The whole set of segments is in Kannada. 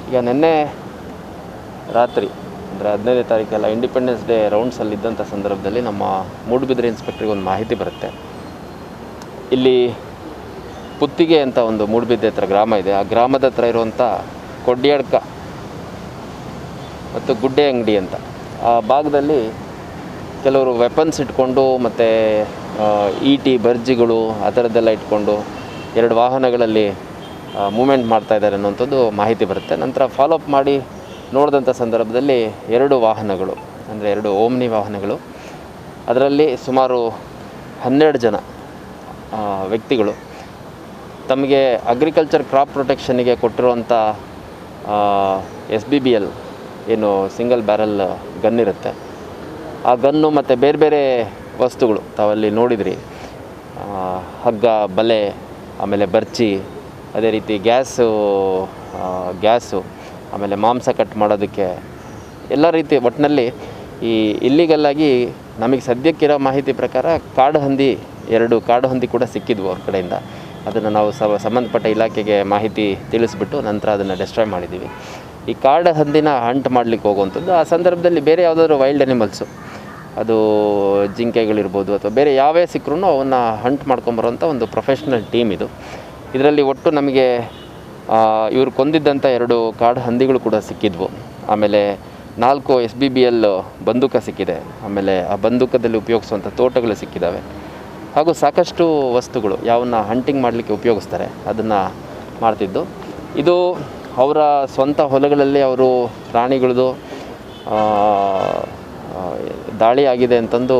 ಈಗ ನಿನ್ನೆ ರಾತ್ರಿ ಅಂದರೆ 15ನೇ ತಾರೀಕೆಲ್ಲ ಇಂಡಿಪೆಂಡೆನ್ಸ್ ಡೇ ರೌಂಡ್ಸಲ್ಲಿದ್ದಂಥ ಸಂದರ್ಭದಲ್ಲಿ ನಮ್ಮ ಮೂಡುಬಿದಿರೆ ಇನ್ಸ್ಪೆಕ್ಟ್ರಿಗೆ ಒಂದು ಮಾಹಿತಿ ಬರುತ್ತೆ. ಇಲ್ಲಿ ಪುತ್ತಿಗೆ ಅಂತ ಒಂದು ಮೂಡುಬಿದಿರೆ ಹತ್ರ ಗ್ರಾಮ ಇದೆ. ಆ ಗ್ರಾಮದ ಹತ್ರ ಇರುವಂಥ ಕೊಡ್ಯಾಡ್ಕ ಮತ್ತು ಗುಡ್ಡೆ ಅಂಗಡಿ ಅಂತ ಆ ಭಾಗದಲ್ಲಿ ಕೆಲವರು ವೆಪನ್ಸ್ ಇಟ್ಕೊಂಡು ಮತ್ತು ಈಟಿ ಬರ್ಜಿಗಳು ಆ ಥರದ್ದೆಲ್ಲ ಇಟ್ಕೊಂಡು 2 ವಾಹನಗಳಲ್ಲಿ ಮೂವ್ಮೆಂಟ್ ಮಾಡ್ತಾಯಿದ್ದಾರೆ ಅನ್ನೋಂಥದ್ದು ಮಾಹಿತಿ ಬರುತ್ತೆ. ನಂತರ ಫಾಲೋಅಪ್ ಮಾಡಿ ನೋಡಿದಂಥ ಸಂದರ್ಭದಲ್ಲಿ 2 ವಾಹನಗಳು ಅಂದರೆ 2 ಓಮ್ನಿ ವಾಹನಗಳು, ಅದರಲ್ಲಿ ಸುಮಾರು 12 ಜನ ವ್ಯಕ್ತಿಗಳು ತಮಗೆ ಅಗ್ರಿಕಲ್ಚರ್ ಕ್ರಾಪ್ ಪ್ರೊಟೆಕ್ಷನ್ನಿಗೆ ಕೊಟ್ಟಿರುವಂಥ SBBL ಏನು ಸಿಂಗಲ್ ಬ್ಯಾರಲ್ ಗನ್ ಇರುತ್ತೆ, ಆ ಗನ್ನು ಮತ್ತು ಬೇರೆ ಬೇರೆ ವಸ್ತುಗಳು ತಾವಲ್ಲಿ ನೋಡಿದ್ರಿ, ಹಗ್ಗ, ಬಲೆ, ಆಮೇಲೆ ಬರ್ಚಿ, ಅದೇ ರೀತಿ ಗ್ಯಾಸು, ಆಮೇಲೆ ಮಾಂಸ ಕಟ್ ಮಾಡೋದಕ್ಕೆ ಎಲ್ಲ ರೀತಿ ಒಟ್ಟಿನಲ್ಲಿ ಈ ಇಲ್ಲಿಗಲ್ಲಾಗಿ ನಮಗೆ ಸದ್ಯಕ್ಕಿರೋ ಮಾಹಿತಿ ಪ್ರಕಾರ ಕಾಡು ಹಂದಿ 2 ಕಾಡು ಹಂದಿ ಕೂಡ ಸಿಕ್ಕಿದ್ವು ಅವ್ರ ಕಡೆಯಿಂದ. ಅದನ್ನು ನಾವು ಸಂಬಂಧಪಟ್ಟ ಇಲಾಖೆಗೆ ಮಾಹಿತಿ ತಿಳಿಸ್ಬಿಟ್ಟು ನಂತರ ಅದನ್ನು ಡೆಸ್ಟ್ರಾಯ್ ಮಾಡಿದ್ದೀವಿ. ಈ ಕಾಡು ಹಂದಿನ ಹಂಟ್ ಮಾಡಲಿಕ್ಕೆ ಹೋಗುವಂಥದ್ದು ಆ ಸಂದರ್ಭದಲ್ಲಿ ಬೇರೆ ಯಾವುದಾದ್ರೂ ವೈಲ್ಡ್ ಅನಿಮಲ್ಸು, ಅದು ಜಿಂಕೆಗಳಿರ್ಬೋದು ಅಥವಾ ಬೇರೆ ಯಾವೇ ಸಿಕ್ಕರೂ ಅವನ್ನ ಹಂಟ್ ಮಾಡ್ಕೊಂಬರೋಂಥ ಒಂದು ಪ್ರೊಫೆಷ್ನಲ್ ಟೀಮ್ ಇದು. ಇದರಲ್ಲಿ ಒಟ್ಟು ನಮಗೆ ಇವರು ಕೊಂದಿದ್ದಂಥ 2 ಕಾಡು ಹಂದಿಗಳು ಕೂಡ ಸಿಕ್ಕಿದ್ವು. ಆಮೇಲೆ 4 SBBL ಬಂದೂಕ ಸಿಕ್ಕಿದೆ. ಆಮೇಲೆ ಆ ಬಂದೂಕದಲ್ಲಿ ಉಪಯೋಗಿಸುವಂಥ ತೋಟಗಳು ಸಿಕ್ಕಿದ್ದಾವೆ. ಹಾಗೂ ಸಾಕಷ್ಟು ವಸ್ತುಗಳು ಯಾವನ್ನ ಹಂಟಿಂಗ್ ಮಾಡಲಿಕ್ಕೆ ಉಪಯೋಗಿಸ್ತಾರೆ ಅದನ್ನು ಮಾಡ್ತಿದ್ದು. ಇದು ಅವರ ಸ್ವಂತ ಹೊಲಗಳಲ್ಲಿ ಅವರು ಪ್ರಾಣಿಗಳದ್ದು ದಾಳಿ ಆಗಿದೆ ಅಂತಂದು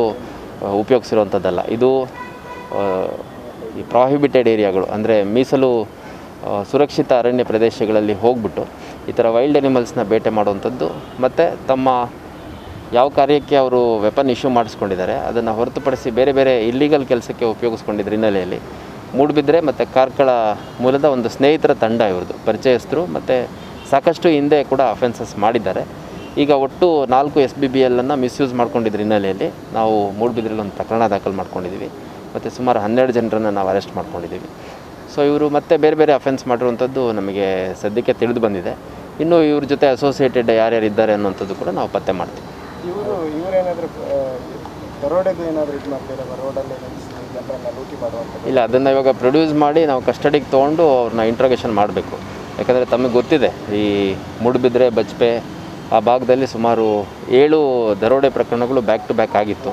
ಉಪಯೋಗಿಸಿರುವಂಥದ್ದಲ್ಲ. ಇದು ಈ ಪ್ರಾಹಿಬಿಟೆಡ್ ಏರಿಯಾಗಳು ಅಂದರೆ ಮೀಸಲು ಸುರಕ್ಷಿತ ಅರಣ್ಯ ಪ್ರದೇಶಗಳಲ್ಲಿ ಹೋಗ್ಬಿಟ್ಟು ಈ ಥರ ವೈಲ್ಡ್ ಅನಿಮಲ್ಸ್ನ ಬೇಟೆ ಮಾಡುವಂಥದ್ದು. ಮತ್ತು ತಮ್ಮ ಯಾವ ಕಾರ್ಯಕ್ಕೆ ಅವರು ವೆಪನ್ ಇಶ್ಯೂ ಮಾಡಿಸ್ಕೊಂಡಿದ್ದಾರೆ ಅದನ್ನು ಹೊರತುಪಡಿಸಿ ಬೇರೆ ಬೇರೆ ಇಲ್ಲಿಗಲ್ ಕೆಲಸಕ್ಕೆ ಉಪಯೋಗಿಸ್ಕೊಂಡಿದ್ದ ಹಿನ್ನೆಲೆಯಲ್ಲಿ ಮೂಡುಬಿದಿರೆ ಮತ್ತು ಕಾರ್ಕಳ ಮೂಲದ ಒಂದು ಸ್ನೇಹಿತರ ತಂಡ ಇವ್ರದ್ದು, ಪರಿಚಯಸ್ಥರು, ಮತ್ತು ಸಾಕಷ್ಟು ಹಿಂದೆ ಕೂಡ ಅಫೆನ್ಸಸ್ ಮಾಡಿದ್ದಾರೆ. ಈಗ ಒಟ್ಟು 4 SBBLನ್ನು ಮಿಸ್ಯೂಸ್ ಮಾಡ್ಕೊಂಡಿದ್ದ ಹಿನ್ನೆಲೆಯಲ್ಲಿ ನಾವು ಮೂಡುಬಿದಿರೆಯಲ್ಲಿ ಒಂದು ಪ್ರಕರಣ ದಾಖಲು ಮಾಡ್ಕೊಂಡಿದ್ದೀವಿ. ಮತ್ತು ಸುಮಾರು 12 ಜನರನ್ನು ನಾವು ಅರೆಸ್ಟ್ ಮಾಡ್ಕೊಂಡಿದ್ದೀವಿ. ಸೊ ಇವರು ಮತ್ತೆ ಬೇರೆ ಬೇರೆ ಅಫೆನ್ಸ್ ಮಾಡಿರುವಂಥದ್ದು ನಮಗೆ ಸದ್ಯಕ್ಕೆ ತಿಳಿದು ಬಂದಿದೆ. ಇನ್ನು ಇವ್ರ ಜೊತೆ ಅಸೋಸಿಯೇಟೆಡ್ ಯಾರ್ಯಾರು ಇದ್ದಾರೆ ಅನ್ನೋಂಥದ್ದು ಕೂಡ ನಾವು ಪತ್ತೆ ಮಾಡ್ತೀವಿ. ಇಲ್ಲ, ಅದನ್ನು ಇವಾಗ ಪ್ರೊಡ್ಯೂಸ್ ಮಾಡಿ ನಾವು ಕಸ್ಟಡಿಗೆ ತೊಗೊಂಡು ಅವ್ರನ್ನ ಇಂಟ್ರೋಗೇಷನ್ ಮಾಡಬೇಕು. ಯಾಕಂದರೆ ತಮಗೆ ಗೊತ್ತಿದೆ ಈ ಮೂಡುಬಿದಿರೆ, ಬಜ್ಪೆ ಆ ಭಾಗದಲ್ಲಿ ಸುಮಾರು 7 ದರೋಡೆ ಪ್ರಕರಣಗಳು ಬ್ಯಾಕ್ ಟು ಬ್ಯಾಕ್ ಆಗಿತ್ತು.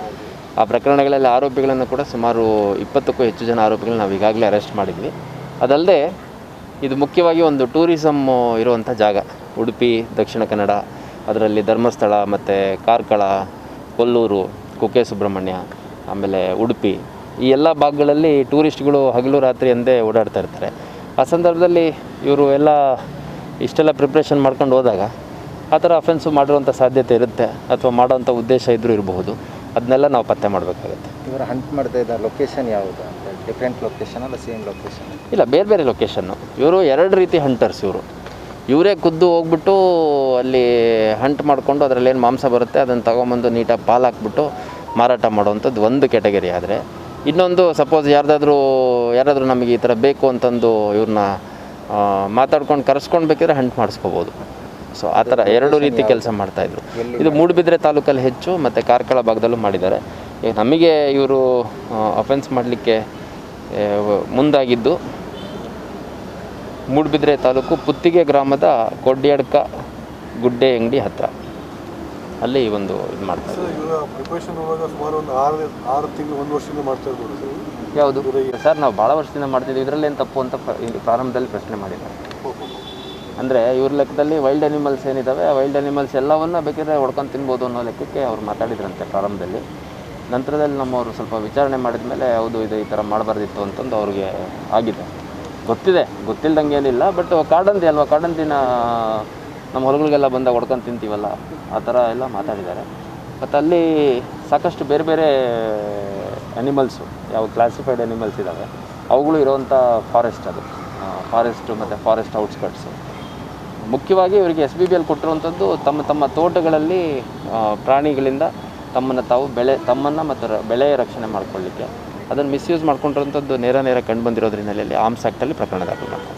ಆ ಪ್ರಕರಣಗಳಲ್ಲಿ ಆರೋಪಿಗಳನ್ನು ಕೂಡ ಸುಮಾರು 20ಕ್ಕೂ ಹೆಚ್ಚು ಜನ ಆರೋಪಿಗಳನ್ನ ನಾವು ಈಗಾಗಲೇ ಅರೆಸ್ಟ್ ಮಾಡಿದ್ವಿ. ಅದಲ್ಲದೆ ಇದು ಮುಖ್ಯವಾಗಿ ಒಂದು ಟೂರಿಸಮ್ ಇರುವಂಥ ಜಾಗ. ಉಡುಪಿ, ದಕ್ಷಿಣ ಕನ್ನಡ, ಅದರಲ್ಲಿ ಧರ್ಮಸ್ಥಳ ಮತ್ತು ಕಾರ್ಕಳ, ಕೊಲ್ಲೂರು, ಕುಕ್ಕೆ ಸುಬ್ರಹ್ಮಣ್ಯ, ಆಮೇಲೆ ಉಡುಪಿ, ಈ ಎಲ್ಲ ಭಾಗಗಳಲ್ಲಿ ಟೂರಿಸ್ಟ್ಗಳು ಹಗಲು ರಾತ್ರಿ ಎಂದೇ ಓಡಾಡ್ತಾ ಇರ್ತಾರೆ. ಆ ಸಂದರ್ಭದಲ್ಲಿ ಇವರು ಇಷ್ಟೆಲ್ಲ ಪ್ರಿಪ್ರೇಷನ್ ಮಾಡ್ಕೊಂಡು ಹೋದಾಗ ಆ ಥರ ಅಫೆನ್ಸು ಮಾಡಿರುವಂಥ ಸಾಧ್ಯತೆ ಇರುತ್ತೆ ಅಥವಾ ಮಾಡೋವಂಥ ಉದ್ದೇಶ ಇದ್ದರೂ ಇರಬಹುದು. ಅದನ್ನೆಲ್ಲ ನಾವು ಪತ್ತೆ ಮಾಡಬೇಕಾಗುತ್ತೆ. ಇವರು ಹಂಟ್ ಮಾಡ್ತಾ ಇದ್ದ ಲೊಕೇಶನ್ ಯಾವುದು? ಡಿಫ್ರೆಂಟ್ ಲೊಕೇಶನ್ ಅಲ್ಲ ಸೇಮ್ ಲೊಕೇಶನ್? ಇಲ್ಲ, ಬೇರೆ ಬೇರೆ ಲೊಕೇಶನ್ನು. ಇವರು 2 ರೀತಿ ಹಂಟರ್ಸ್. ಇವರೇ ಖುದ್ದು ಹೋಗ್ಬಿಟ್ಟು ಅಲ್ಲಿ ಹಂಟ್ ಮಾಡಿಕೊಂಡು ಅದರಲ್ಲೇನು ಮಾಂಸ ಬರುತ್ತೆ ಅದನ್ನು ತೊಗೊಂಬಂದು ನೀಟಾಗಿ ಪಾಲು ಹಾಕ್ಬಿಟ್ಟು ಮಾರಾಟ ಮಾಡುವಂಥದ್ದು ಒಂದು ಕ್ಯಾಟಗರಿ. ಆದರೆ ಇನ್ನೊಂದು, ಸಪೋಸ್ ಯಾರಾದರೂ ನಮಗೆ ಈ ಥರ ಬೇಕು ಅಂತಂದು ಇವ್ರನ್ನ ಮಾತಾಡ್ಕೊಂಡು ಕರೆಸ್ಕೊಂಡು ಬೇಕಿದ್ರೆ ಹಂಟ್ ಮಾಡಿಸ್ಕೋಬೋದು. ಸೊ ಆ ಥರ 2 ರೀತಿ ಕೆಲಸ ಮಾಡ್ತಾಯಿದ್ರು. ಇದು ಮೂಡುಬಿದಿರೆ ತಾಲೂಕಲ್ಲಿ ಹೆಚ್ಚು ಮತ್ತು ಕಾರ್ಕಳ ಭಾಗದಲ್ಲೂ ಮಾಡಿದ್ದಾರೆ. ಈಗ ನಮಗೆ ಇವರು ಅಫೆನ್ಸ್ ಮಾಡಲಿಕ್ಕೆ ಮುಂದಾಗಿದ್ದು ಮೂಡುಬಿದಿರೆ ತಾಲೂಕು ಪುತ್ತಿಗೆ ಗ್ರಾಮದ ಕೊಡ್ಯಾಡ್ಕ ಗುಡ್ಡೆ ಅಂಗಡಿ ಹತ್ತಿರ ಅಲ್ಲಿ ಒಂದು ಇದು ಮಾಡ್ತಾರೆ. ಯಾವುದು ಸರ್? ನಾವು ಭಾಳ ವರ್ಷದಿಂದ ಮಾಡ್ತಿದ್ವಿ. ಇದರಲ್ಲೇನು ತಪ್ಪು ಅಂತ ಪ್ರಾರಂಭದಲ್ಲಿ ಪ್ರಶ್ನೆ ಮಾಡಿದ್ದಾರೆ. ಅಂದರೆ ಇವ್ರ ಲೆಕ್ಕದಲ್ಲಿ ವೈಲ್ಡ್ ಅನಿಮಲ್ಸ್ ಏನಿದ್ದಾವೆ ಆ ವೈಲ್ಡ್ ಅನಿಮಲ್ಸ್ ಎಲ್ಲವನ್ನ ಬೇಕಿದ್ರೆ ಹೊಡ್ಕೊಂಡು ತಿನ್ಬೋದು ಅನ್ನೋ ಲೆಕ್ಕಕ್ಕೆ ಅವ್ರು ಮಾತಾಡಿದ್ರಂತೆ ಪ್ರಾರಂಭದಲ್ಲಿ. ನಂತರದಲ್ಲಿ ನಮ್ಮವರು ಸ್ವಲ್ಪ ವಿಚಾರಣೆ ಮಾಡಿದ ಮೇಲೆ ಹೌದು ಇದು ಈ ಥರ ಮಾಡಬಾರ್ದಿತ್ತು ಅಂತಂದು ಅವ್ರಿಗೆ ಆಗಿದೆ. ಗೊತ್ತಿಲ್ದಂಗೆ ಏನಿಲ್ಲ. ಬಟ್ ಕಾಡಂದಿ ಅಲ್ವಾ, ಕಾಡಂದಿನ ನಮ್ಮ ಹೊಲಗಳಿಗೆಲ್ಲ ಬಂದಾಗ ಹೊಡ್ಕೊಂಡು ತಿಂತೀವಲ್ಲ, ಆ ಥರ ಎಲ್ಲ ಮಾತಾಡಿದ್ದಾರೆ. ಮತ್ತು ಅಲ್ಲಿ ಸಾಕಷ್ಟು ಬೇರೆ ಬೇರೆ ಅನಿಮಲ್ಸು, ಯಾವ ಕ್ಲಾಸಿಫೈಡ್ ಅನಿಮಲ್ಸ್ ಇದ್ದಾವೆ ಅವುಗಳು ಇರೋವಂಥ ಫಾರೆಸ್ಟ್, ಅದು ಫಾರೆಸ್ಟು ಮತ್ತು ಫಾರೆಸ್ಟ್ ಔಟ್ಸ್ಕಟ್ಸು. ಮುಖ್ಯವಾಗಿ ಇವರಿಗೆ SBBL ಕೊಟ್ಟಿರುವಂಥದ್ದು ತಮ್ಮ ತೋಟಗಳಲ್ಲಿ ಪ್ರಾಣಿಗಳಿಂದ ತಮ್ಮನ್ನು ಮತ್ತು ಬೆಳೆಯ ರಕ್ಷಣೆ ಮಾಡ್ಕೊಳ್ಳಿಕ್ಕೆ. ಅದನ್ನು ಮಿಸ್ಯೂಸ್ ಮಾಡ್ಕೊಂಡಿರೋಂಥದ್ದು ನೇರ ಕಂಡು ಬಂದಿರೋದ್ರ ಹಿನ್ನೆಲೆಯಲ್ಲಿ ಆರ್ಮ್ಸ್ ಆ್ಯಕ್ಟಲ್ಲಿ ಪ್ರಕರಣ ದಾಖಲು ಮಾಡ್ತಾರೆ.